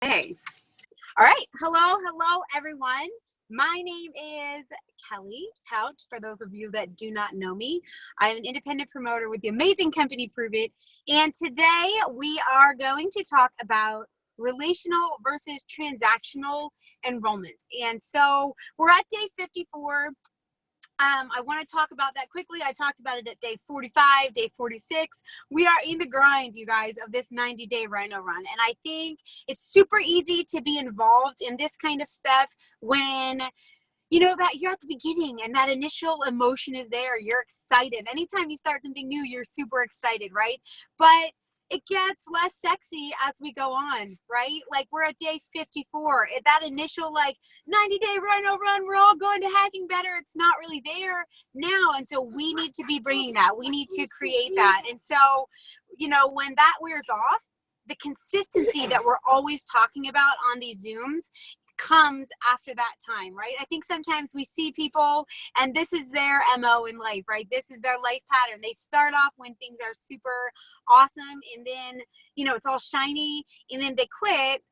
Hey. All right. Hello, everyone. My name is Kelly Pouch, for those of you that do not know me. I'm an independent promoter with the amazing company Prove It. And today we are going to talk about relational versus transactional enrollments. And so we're at day 54. I want to talk about that quickly. I talked about it at day 45, day 46. We are in the grind, you guys, of this 90-day Rhino run. And I think it's super easy to be involved in this kind of stuff when you know that you're at the beginning and that initial emotion is there. You're excited. Anytime you start something new, you're super excited, right? But it gets less sexy as we go on, right? Like we're at day 54. That initial 90-day Rhino run, we're all going to hacking better. It's not really there now. And so we need to be bringing that. We need to create that. And so, when that wears off, the consistency that we're always talking about on these Zooms comes after that time, right? I think sometimes we see people and this is their MO in life, right? This is their life pattern. They start off when things are super awesome and then, it's all shiny, and then they quit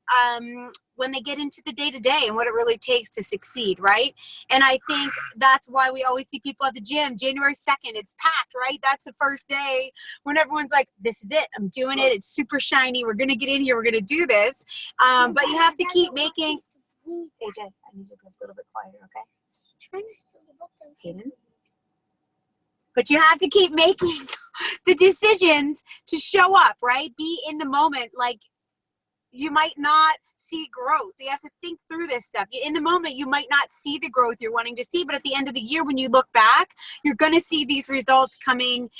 when they get into the day-to-day and what it really takes to succeed, right? And I think that's why we always see people at the gym. January 2nd, it's packed, right? That's the first day when everyone's like, this is it, I'm doing it, it's super shiny, we're gonna get in here, we're gonna do this. But you have to keep making AJ, I need you to be a little bit quieter, okay? Just trying to steal the book from Hayden. But you have to keep making the decisions to show up, right? Be in the moment. Like, you might not see growth. You have to think through this stuff. In the moment, you might not see the growth you're wanting to see, but at the end of the year, when you look back, you're going to see these results coming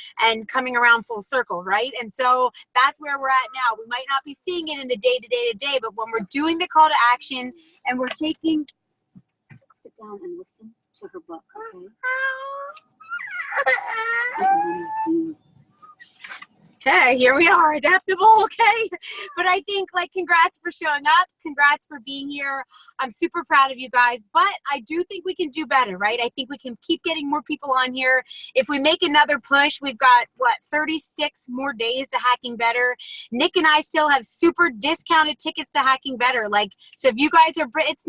around full circle, right? And so that's where we're at now. We might not be seeing it in the day-to-day, but when we're doing the call to action and we're taking, sit down and listen to her book, okay? Okay, here we are, adaptable, okay? But I think, congrats for showing up. Congrats for being here. I'm super proud of you guys, but I do think we can do better, right? I think we can keep getting more people on here. If we make another push, we've got, 36 more days to Hacking Better. Nick and I still have super discounted tickets to Hacking Better. So if you guys are, it's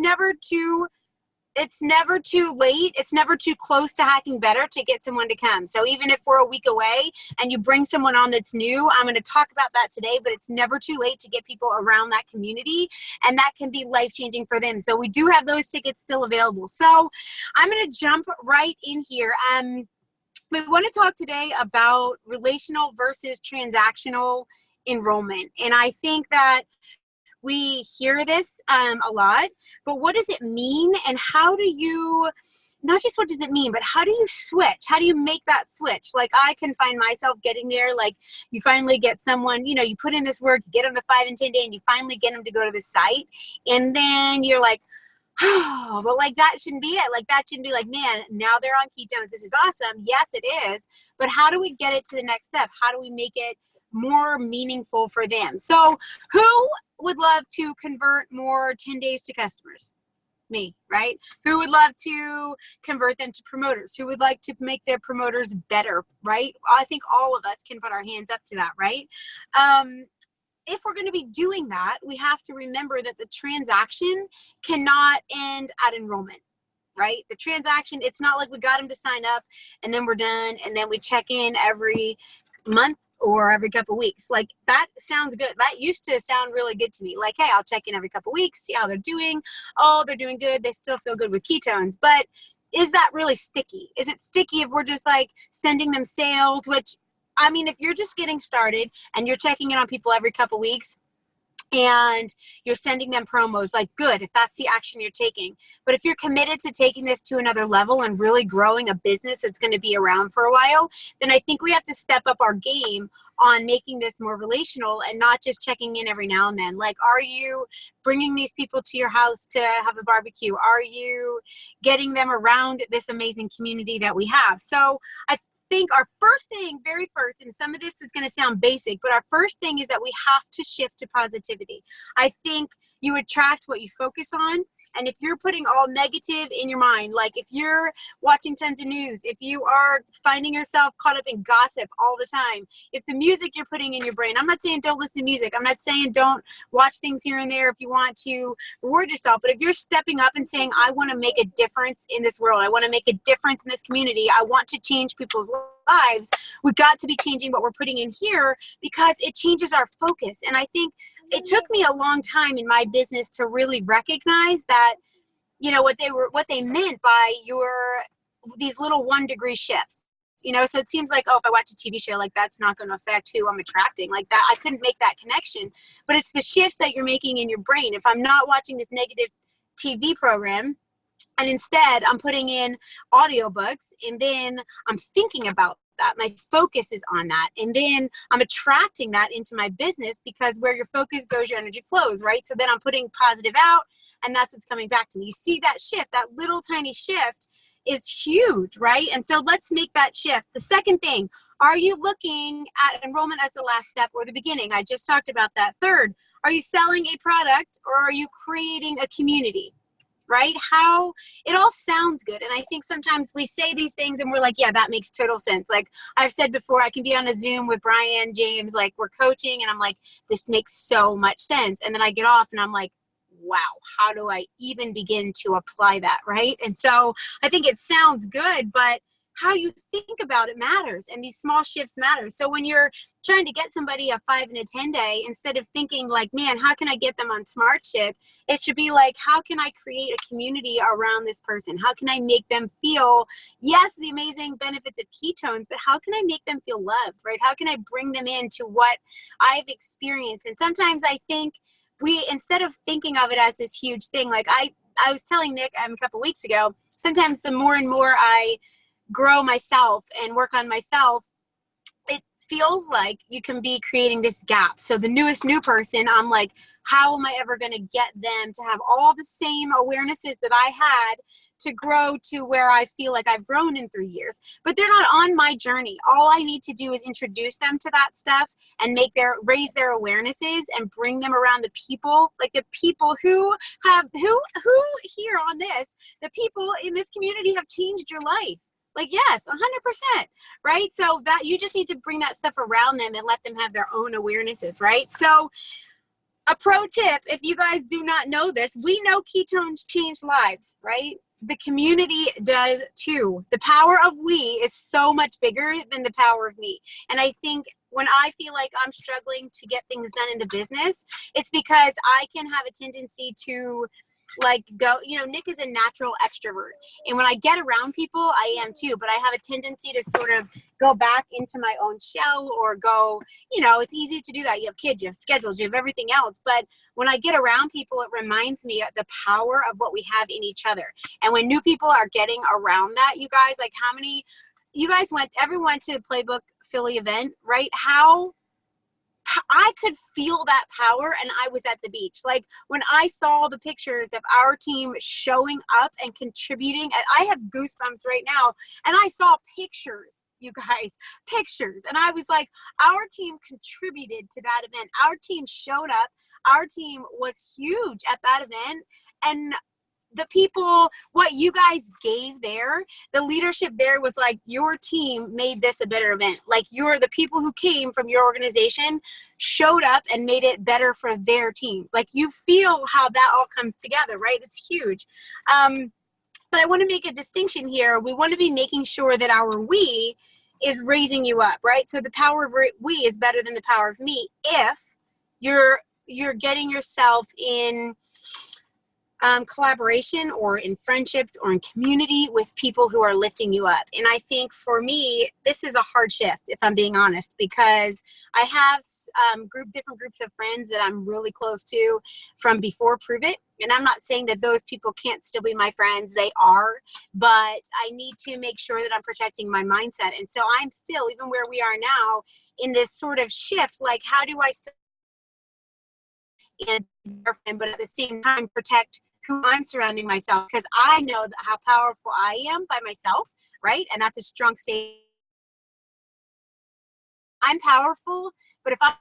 never too late. It's never too close to Hacking Better to get someone to come. So even if we're a week away and you bring someone on that's new, I'm going to talk about that today, but it's never too late to get people around that community, and that can be life-changing for them. So we do have those tickets still available. So I'm going to jump right in here. We want to talk today about relational versus transactional enrollment. And I think that we hear this a lot, but what does it mean, and how do you, not just what does it mean, but how do you switch? How do you make that switch? I can find myself getting there, you finally get someone, you put in this work, you get them to 5 and 10 day, and you finally get them to go to the site, and then you're like, oh, but that shouldn't be it. That shouldn't be man, now they're on ketones. This is awesome. Yes, it is. But how do we get it to the next step? How do we make it more meaningful for them? So who would love to convert more 10 days to customers? Me, right? Who would love to convert them to promoters? Who would like to make their promoters better, right? I think all of us can put our hands up to that, right? If we're going to be doing that, we have to remember that the transaction cannot end at enrollment, right? The transaction, it's not like we got them to sign up and then we're done and then we check in every month or every couple of weeks. That sounds good. That used to sound really good to me. Hey, I'll check in every couple of weeks, see how they're doing. Oh, they're doing good. They still feel good with ketones. But is that really sticky? Is it sticky if we're just sending them sales, which, if you're just getting started and you're checking in on people every couple of weeks, and you're sending them promos, good, if that's the action you're taking. But if you're committed to taking this to another level and really growing a business that's going to be around for a while, then I think we have to step up our game on making this more relational and not just checking in every now and then. Are you bringing these people to your house to have a barbecue? Are you getting them around this amazing community that we have? So I think our first thing, very first, and some of this is going to sound basic, but our first thing is that we have to shift to positivity. I think you attract what you focus on, And if you're putting all negative in your mind, like if you're watching tons of news, if you are finding yourself caught up in gossip all the time, if the music you're putting in your brain, I'm not saying don't listen to music. I'm not saying don't watch things here and there if you want to reward yourself. But if you're stepping up and saying, I want to make a difference in this world, I want to make a difference in this community, I want to change people's lives, we've got to be changing what we're putting in here, because it changes our focus. And I think it took me a long time in my business to really recognize that, you know, what they meant by these little 1-degree shifts. You know, so it seems like, oh, if I watch a TV show, like that's not going to affect who I'm attracting. Like that, I couldn't make that connection. But it's the shifts that you're making in your brain. If I'm not watching this negative TV program, and instead I'm putting in audiobooks, and then I'm thinking about that, my focus is on that, and then I'm attracting that into my business, because where your focus goes, your energy flows, right? So then I'm putting positive out, and that's what's coming back to me. You see that shift, that little tiny shift is huge, right? And so let's make that shift. The second thing, are you looking at enrollment as the last step or the beginning? I just talked about that. Third, are you selling a product, or are you creating a community? Right? How it all sounds good. And I think sometimes we say these things and we're like, yeah, that makes total sense. Like I've said before, I can be on a Zoom with Brian, James, like we're coaching, and I'm like, this makes so much sense. And then I get off and I'm like, wow, how do I even begin to apply that? Right? And so I think it sounds good, but how you think about it matters, and these small shifts matter. So when you're trying to get somebody a 5 and a 10 day, instead of thinking like, man, how can I get them on Smart Shift? It should be like, how can I create a community around this person? How can I make them feel, yes, the amazing benefits of ketones, but how can I make them feel loved, right? How can I bring them into what I've experienced? And sometimes I think instead of thinking of it as this huge thing, like I was telling Nick a couple weeks ago, sometimes the more and more I grow myself and work on myself, it feels like you can be creating this gap. So the new person, I'm like, how am I ever going to get them to have all the same awarenesses that I had to grow to where I feel like I've grown in 3 years? But they're not on my journey. All I need to do is introduce them to that stuff and raise their awarenesses and bring them around the people, like the people who here on this, the people in this community have changed your life. Like, yes, 100%, right? So that you just need to bring that stuff around them and let them have their own awarenesses, right? So a pro tip, if you guys do not know this, we know ketones change lives, right? The community does too. The power of we is so much bigger than the power of me. And I think when I feel like I'm struggling to get things done in the business, it's because I can have a tendency to like go, you know, Nick is a natural extrovert, and when I get around people, I am too, but I have a tendency to sort of go back into my own shell, or go, you know, it's easy to do that. You have kids, you have schedules, you have everything else, but when I get around people, it reminds me of the power of what we have in each other. And when new people are getting around that, you guys, like how many, you guys everyone went to the Playbook Philly event, right? How I could feel that power, and I was at the beach. Like when I saw the pictures of our team showing up and contributing, I have goosebumps right now. And I saw pictures, you guys, pictures. And I was like, our team contributed to that event. Our team showed up. Our team was huge at that event. And the people, what you guys gave there, the leadership there was like, your team made this a better event. Like the people who came from your organization showed up and made it better for their teams. Like you feel how that all comes together, right? It's huge. But I want to make a distinction here. We want to be making sure that our we is raising you up, right? So the power of we is better than the power of me if you're getting yourself in collaboration, or in friendships, or in community with people who are lifting you up. And I think for me, this is a hard shift, if I'm being honest, because I have different groups of friends that I'm really close to from before Prove It. And I'm not saying that those people can't still be my friends. They are, but I need to make sure that I'm protecting my mindset. And so I'm still, even where we are now, in this sort of shift, like how do I still and but at the same time protect who I'm surrounding myself, because I know how powerful I am by myself, right? And that's a strong statement. I'm powerful, but if I'm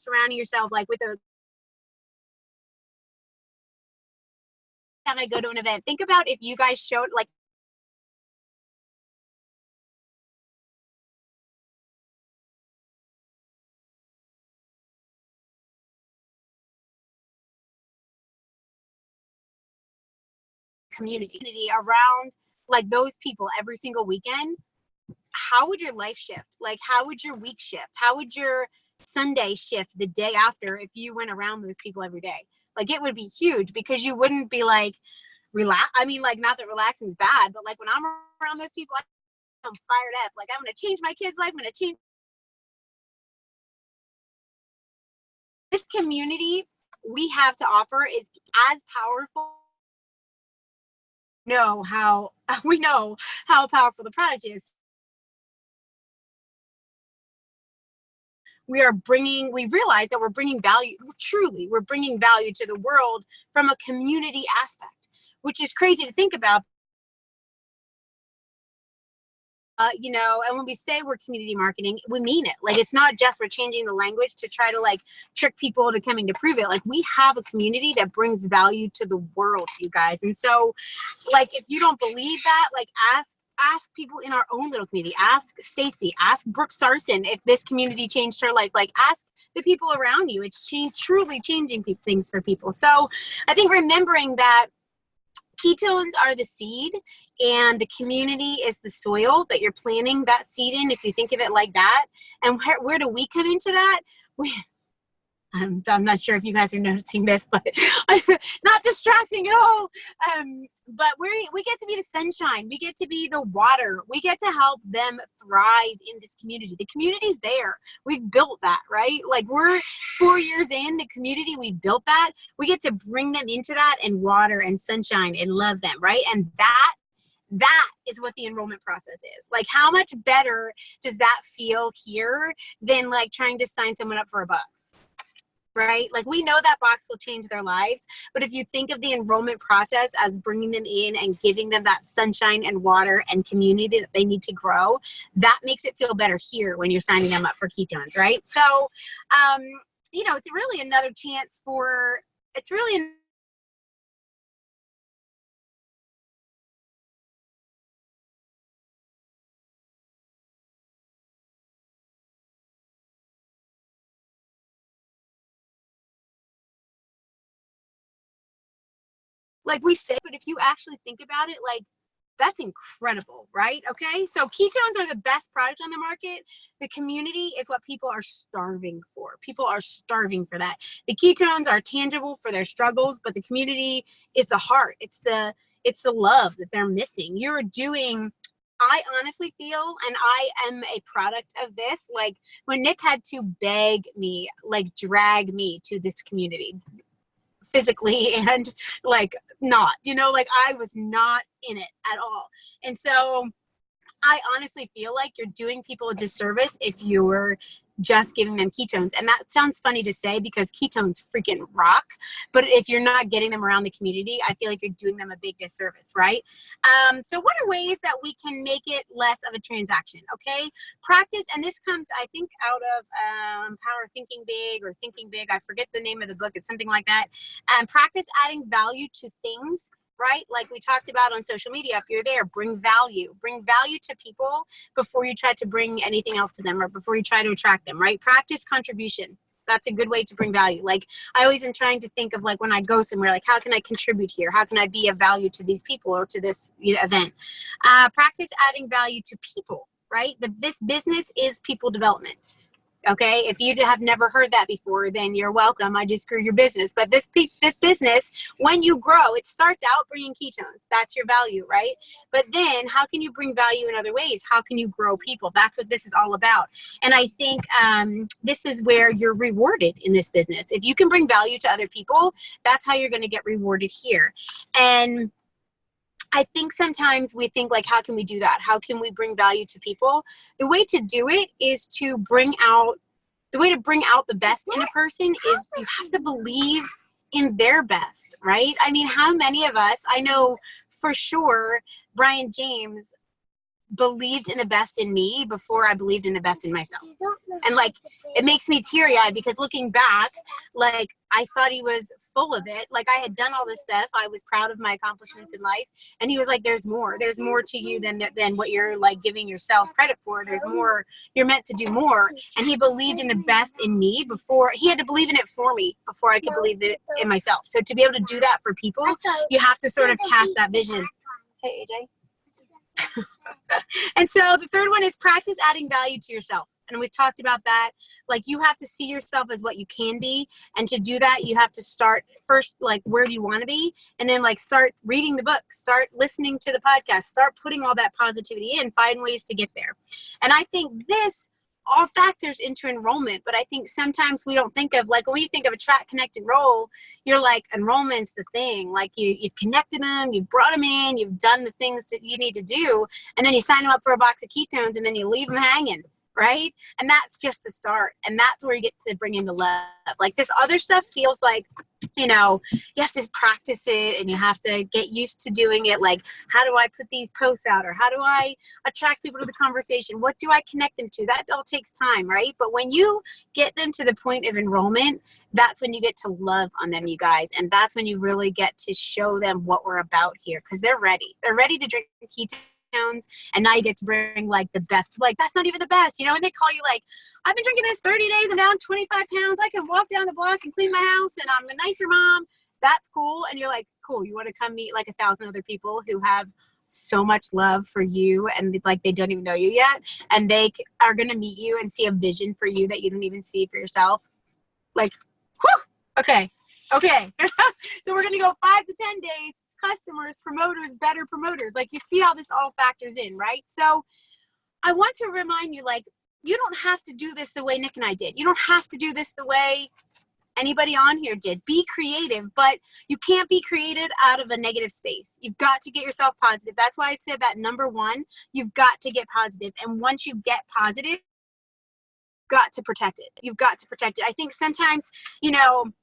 surrounding yourself like with a time I go to an event, think about if you guys showed like community around like those people every single weekend, how would your life shift? Like, how would your week shift? How would your Sunday shift the day after if you went around those people every day? Like, it would be huge because you wouldn't be like, relax. I mean, like, not that relaxing is bad, but like when I'm around those people, I'm fired up. Like, I'm going to change my kid's life. I'm going to change this community we have to offer is as powerful. Know how we know how powerful the product is. We realize that we're bringing value, truly, we're bringing value to the world from a community aspect, which is crazy to think about. You know, and when we say we're community marketing, we mean it. Like, it's not just we're changing the language to try to like trick people to coming to prove it. Like, we have a community that brings value to the world, you guys. And so, like, if you don't believe that, like, ask people in our own little community. Ask Stacy, ask Brooke Sarson if this community changed her life. Like, ask the people around you. It's truly changing things for people. So I think remembering that ketones are the seed and the community is the soil that you're planting that seed in, if you think of it like that. And where do we come into that? I'm not sure if you guys are noticing this, but not distracting at all. But we get to be the sunshine. We get to be the water. We get to help them thrive in this community. The community's there. We've built that, right? Like, we're 4 years in the community. We built that. We get to bring them into that and water and sunshine and love them, right? And that is what the enrollment process is. Like, how much better does that feel here than like trying to sign someone up for a box? Right? Like, we know that box will change their lives, but if you think of the enrollment process as bringing them in and giving them that sunshine and water and community that they need to grow, that makes it feel better here when you're signing them up for ketones, right? So, you know, it's really another chance for, it's really like we say, but if you actually think about it, like, that's incredible, right? Okay, so ketones are the best product on the market. The community is what people are starving for. People are starving for that. The ketones are tangible for their struggles, but the community is the heart. It's the love that they're missing. You're doing, I honestly feel, and I am a product of this, like when Nick had to beg me, like drag me to this community physically and like not, you know, like I was not in it at all. And so I honestly feel like you're doing people a disservice if you're just giving them ketones. And that sounds funny to say because ketones freaking rock. But if you're not getting them around the community, I feel like you're doing them a big disservice, right? So what are ways that we can make it less of a transaction? Okay, practice, and this comes, I think, out of Power Thinking Big or Thinking Big. I forget the name of the book. It's something like that. Practice adding value to things. Right? Like we talked about on social media, if you're there, bring value to people before you try to bring anything else to them or before you try to attract them, right? Practice contribution. That's a good way to bring value. Like, I always am trying to think of, like, when I go somewhere, like, how can I contribute here? How can I be of value to these people or to this, you know, event? Practice adding value to people, right? This business is people development. Okay, if you have never heard that before, then you're welcome. I just grew your business. But this business, when you grow, it starts out bringing ketones. That's your value, right? But then how can you bring value in other ways? How can you grow people? That's what this is all about. And I think this is where you're rewarded in this business. If you can bring value to other people, that's how you're going to get rewarded here. And I think sometimes we think, like, how can we do that? How can we bring value to people? The way to do it is to bring out the best in a person is you have to believe in their best, right? I mean, how many of us, I know for sure, Brian James, believed in the best in me before I believed in the best in myself. And like, it makes me teary-eyed because looking back, like, I thought he was full of it. Like, I had done all this stuff. I was proud of my accomplishments in life. And he was like, there's more to you than what you're like giving yourself credit for. There's more. You're meant to do more. And he believed in the best in me before he had to believe in it for me before I could believe it in myself. So to be able to do that for people, you have to sort of cast that vision. Hey, AJ. And so the third one is practice adding value to yourself. And we've talked about that. Like, you have to see yourself as what you can be. And to do that, you have to start first, like, where do you want to be? And then, like, start reading the books, start listening to the podcast, start putting all that positivity in, find ways to get there. And I think this all factors into enrollment. But I think sometimes we don't think of, like, when you think of attract, connect, enroll, you're like, enrollment's the thing. Like, you've connected them, you've brought them in, you've done the things that you need to do, and then you sign them up for a box of ketones, and then you leave them hanging, right? And that's just the start. And that's where you get to bring in the love. Like, this other stuff feels like, you know, you have to practice it and you have to get used to doing it. Like, how do I put these posts out? Or how do I attract people to the conversation? What do I connect them to? That all takes time, right? But when you get them to the point of enrollment, that's when you get to love on them, you guys. And that's when you really get to show them what we're about here, because they're ready. They're ready to drink ketones. And now you get to bring, like, the best. Like, that's not even the best, you know? And they call you like, I've been drinking this 30 days and down 25 pounds. I can walk down the block and clean my house, and I'm a nicer mom. That's cool. And you're like, cool. You want to come meet like 1,000 other people who have so much love for you, and like, they don't even know you yet, and they are going to meet you and see a vision for you that you don't even see for yourself. Like, whew, okay. So we're going to go 5 to 10 days, customers, promoters, better promoters. Like, you see how this all factors in, right? So I want to remind you, like, you don't have to do this the way Nick and I did. You don't have to do this the way anybody on here did. Be creative, but you can't be creative out of a negative space. You've got to get yourself positive. That's why I said that number one, you've got to get positive. And once you get positive, you've got to protect it. You've got to protect it. I think sometimes, you know,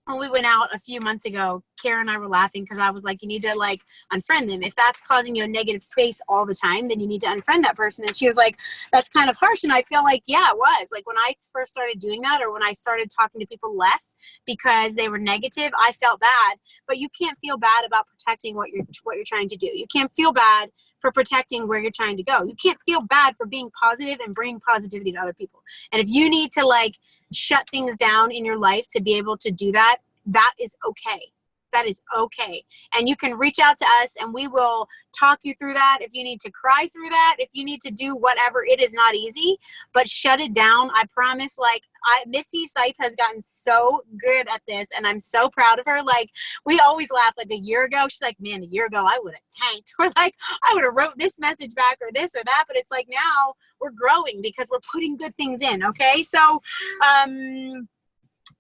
when we went out a few months ago, Kara and I were laughing because I was like, you need to, like, unfriend them. If that's causing you a negative space all the time, then you need to unfriend that person. And she was like, that's kind of harsh. And I feel like, yeah, it was. Like, when I first started doing that, or when I started talking to people less because they were negative, I felt bad. But you can't feel bad about protecting what you're trying to do. You can't feel bad for protecting where you're trying to go. You can't feel bad for being positive and bringing positivity to other people. And if you need to, like, shut things down in your life to be able to do that, that is okay. That is okay. And you can reach out to us and we will talk you through that. If you need to cry through that, if you need to do whatever, it is not easy, but shut it down. I promise. Like, Missy Sipe has gotten so good at this, and I'm so proud of her. Like, we always laugh, like, a year ago, she's like, man, a year ago I would have tanked. Or like, I would have wrote this message back or this or that. But it's like, now we're growing because we're putting good things in. Okay. So,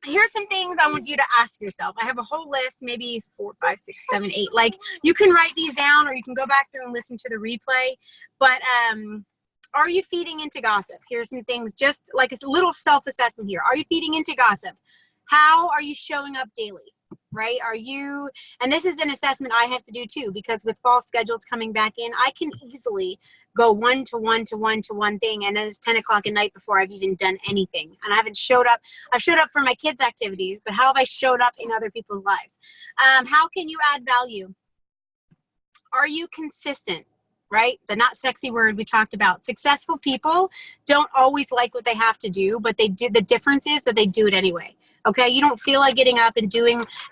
here's some things I want you to ask yourself. I have a whole list, maybe 4, 5, 6, 7, 8. Like, you can write these down or you can go back through and listen to the replay. But are you feeding into gossip? Here's some things, just like a little self-assessment here. Are you feeding into gossip? How are you showing up daily? Right? Are you, and this is an assessment I have to do too, because with fall schedules coming back in, I can easily go one to one thing, and then it's 10 o'clock at night before I've even done anything. And I haven't showed up. I've showed up for my kids' activities, but how have I showed up in other people's lives? How can you add value? Are you consistent? Right? The not sexy word we talked about. Successful people don't always like what they have to do, but they do. The difference is that they do it anyway. Okay. You don't feel like getting up and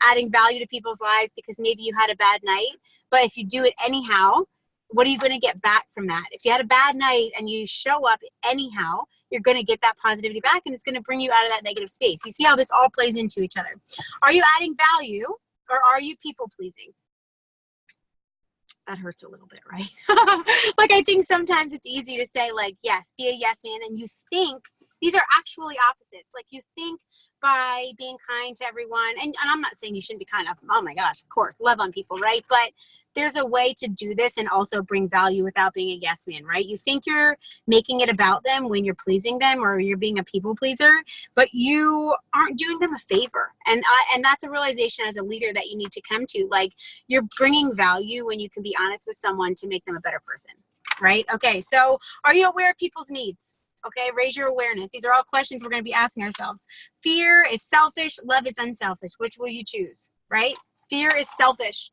adding value to people's lives because maybe you had a bad night, but if you do it anyhow, what are you going to get back from that? If you had a bad night and you show up anyhow, you're going to get that positivity back, and it's going to bring you out of that negative space. You see how this all plays into each other. Are you adding value, or are you people pleasing? That hurts a little bit, right? Like, I think sometimes it's easy to say, like, yes, be a yes man. And you think these are actually opposites. Like, you think by being kind to everyone, and I'm not saying you shouldn't be kind. Oh my gosh, of course, love on people, right? But there's a way to do this and also bring value without being a yes man, right? You think you're making it about them when you're pleasing them, or you're being a people pleaser, but you aren't doing them a favor. And that's a realization as a leader that you need to come to. Like, you're bringing value when you can be honest with someone to make them a better person. right? Okay, so are you aware of people's needs? Okay, raise your awareness. These are all questions we're going to be asking ourselves. Fear is selfish, love is unselfish. Which will you choose, right? Fear is selfish.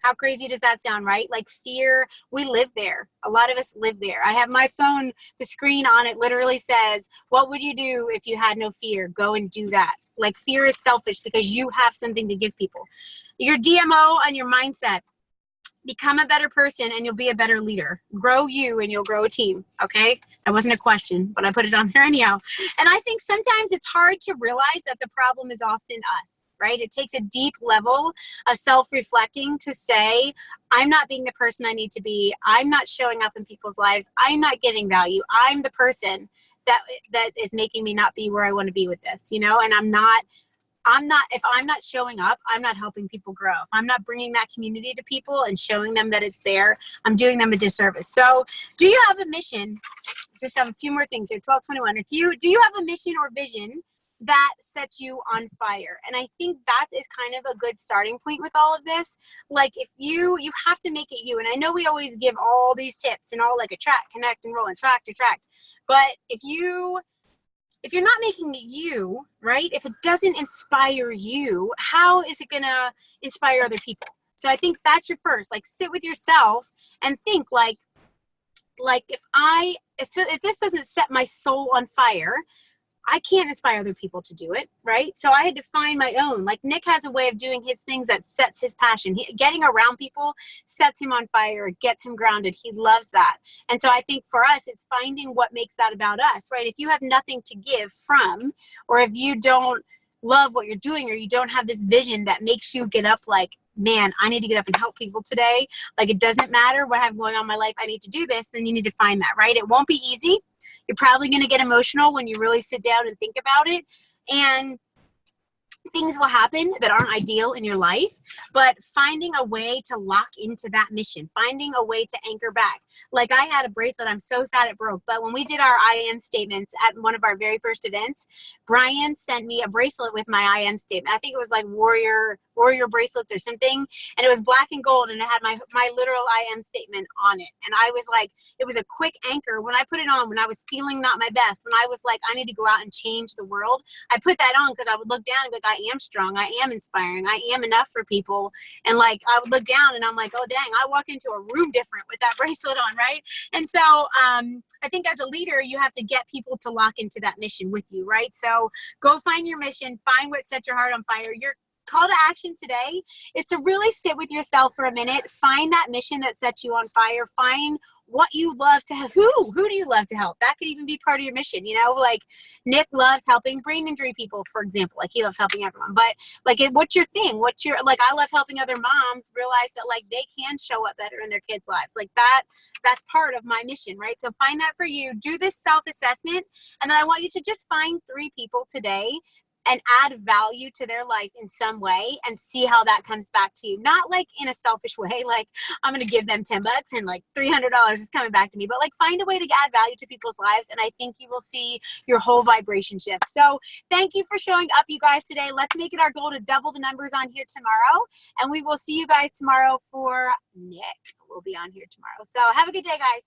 How crazy does that sound, right? Like fear, we live there. A lot of us live there. I have my phone, the screen on it literally says, what would you do if you had no fear? Go and do that. Like fear is selfish because you have something to give people. Your DMO and your mindset. Become a better person and you'll be a better leader. Grow you and you'll grow a team, okay? That wasn't a question, but I put it on there anyhow. And I think sometimes it's hard to realize that the problem is often us. Right? It takes a deep level of self-reflecting to say, I'm not being the person I need to be. I'm not showing up in people's lives. I'm not giving value. I'm the person that is making me not be where I want to be with this, you know? And if I'm not showing up, I'm not helping people grow. If I'm not bringing that community to people and showing them that it's there, I'm doing them a disservice. So do you have a mission? Just have a few more things here, 12:21. Do you have a mission or vision that sets you on fire? And I think that is kind of a good starting point with all of this. Like if you have to make it you. And I know we always give all these tips and all like attract, connect, enroll, attract. But if you're not making it you, right? If it doesn't inspire you, how is it gonna inspire other people? So I think that's your first, like sit with yourself and think like if this doesn't set my soul on fire, I can't inspire other people to do it, right? So I had to find my own. Like Nick has a way of doing his things that sets his passion. Getting around people sets him on fire, gets him grounded. He loves that. And so I think for us, it's finding what makes that about us, right? If you have nothing to give from, or if you don't love what you're doing, or you don't have this vision that makes you get up like, man, I need to get up and help people today. Like it doesn't matter what I have going on in my life. I need to do this. Then you need to find that, right? It won't be easy. You're probably going to get emotional when you really sit down and think about it. And things will happen that aren't ideal in your life, but finding a way to lock into that mission, finding a way to anchor back. Like I had a bracelet, I'm so sad it broke, but when we did our I am statements at one of our very first events, Brian sent me a bracelet with my I am statement. I think it was like warrior bracelets or something, and it was black and gold, and it had my literal I am statement on it. And I was like, it was a quick anchor. When I put it on, when I was feeling not my best, when I was like, I need to go out and change the world, I put that on because I would look down and be like, I am strong, I am inspiring, I am enough for people. And like I would look down and I'm like, oh dang, I walk into a room different with that bracelet on, right? And so I think as a leader, you have to get people to lock into that mission with you, right? So go find your mission, find what sets your heart on fire. Your call to action today is to really sit with yourself for a minute, find that mission that sets you on fire, find what you love to help. Who do you love to help? That could even be part of your mission, you know, like Nick loves helping brain injury people, for example. Like he loves helping everyone, but like what's your thing? Like I love helping other moms realize that like they can show up better in their kids' lives. Like that's part of my mission, right? So find that for you, do this self-assessment, and then I want you to just find 3 people today and add value to their life in some way and see how that comes back to you. Not like in a selfish way, like I'm going to give them $10 and like $300 is coming back to me, but like find a way to add value to people's lives. And I think you will see your whole vibration shift. So thank you for showing up, you guys, today. Let's make it our goal to double the numbers on here tomorrow. And we will see you guys tomorrow for Nick. We'll be on here tomorrow. So have a good day, guys.